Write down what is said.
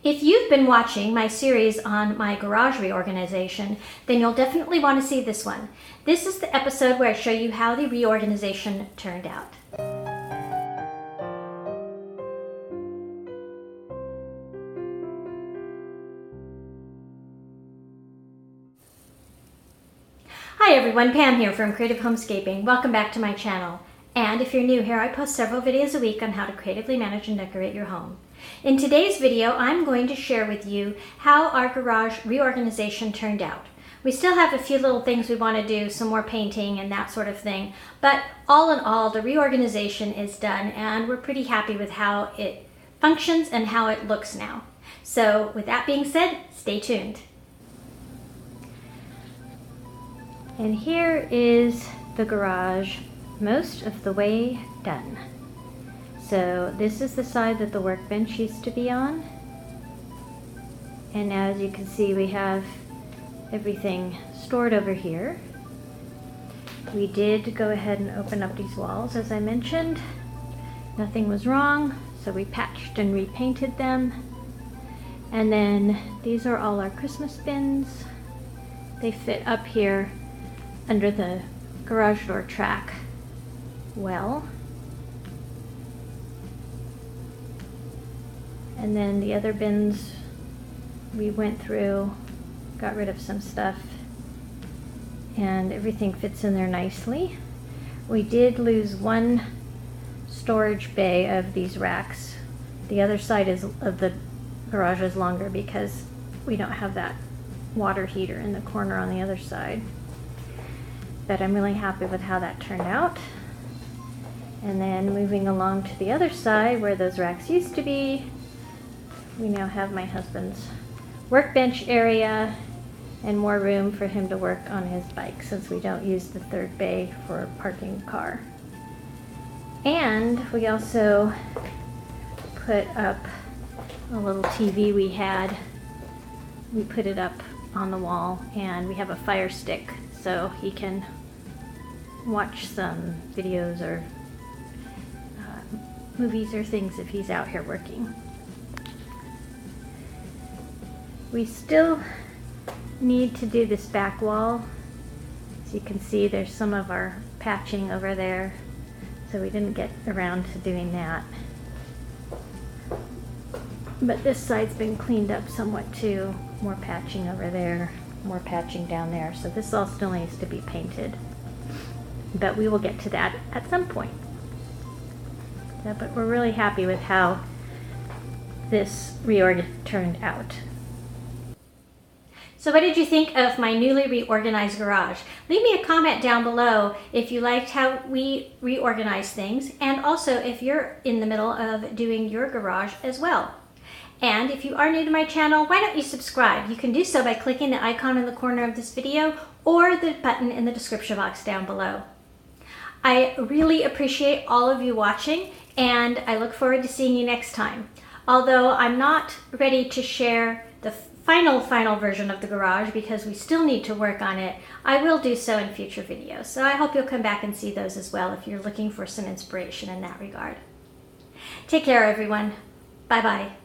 If you've been watching my series on my garage reorganization, then you'll definitely want to see this one. This is the episode where I show you how the reorganization turned out. Hi everyone, Pam here from Creative Homescaping. Welcome back to my channel. And if you're new here, I post several videos a week on how to creatively manage and decorate your home. In today's video, I'm going to share with you how our garage reorganization turned out. We still have a few little things we want to do, some more painting and that sort of thing, but all in all, the reorganization is done and we're pretty happy with how it functions and how it looks now. So with that being said, stay tuned. And here is the garage most of the way done. So this is the side that the workbench used to be on. And now, as you can see, we have everything stored over here. We did go ahead and open up these walls, as I mentioned. Nothing was wrong, so we patched and repainted them. And then these are all our Christmas bins. They fit up here under the garage door track well. And then the other bins we went through, got rid of some stuff, and everything fits in there nicely. We did lose one storage bay of these racks. The other side of the garage is longer because we don't have that water heater in the corner on the other side. But I'm really happy with how that turned out. And then moving along to the other side where those racks used to be, we now have my husband's workbench area and more room for him to work on his bike since we don't use the third bay for parking a car. And we also put up a little TV we had. We put it up on the wall and we have a fire stick so he can watch some videos or movies or things if he's out here working. We still need to do this back wall. As you can see, there's some of our patching over there, so we didn't get around to doing that. But this side's been cleaned up somewhat too. More patching over there, more patching down there, so this all still needs to be painted. But we will get to that at some point. Yeah, but we're really happy with how this reorg turned out. So what did you think of my newly reorganized garage? Leave me a comment down below if you liked how we reorganize things, and also if you're in the middle of doing your garage as well. And if you are new to my channel, why don't you subscribe? You can do so by clicking the icon in the corner of this video or the button in the description box down below. I really appreciate all of you watching, and I look forward to seeing you next time. Although I'm not ready to share the final version of the garage because we still need to work on it, I will do so in future videos. So I hope you'll come back and see those as well if you're looking for some inspiration in that regard. Take care, everyone. Bye-bye.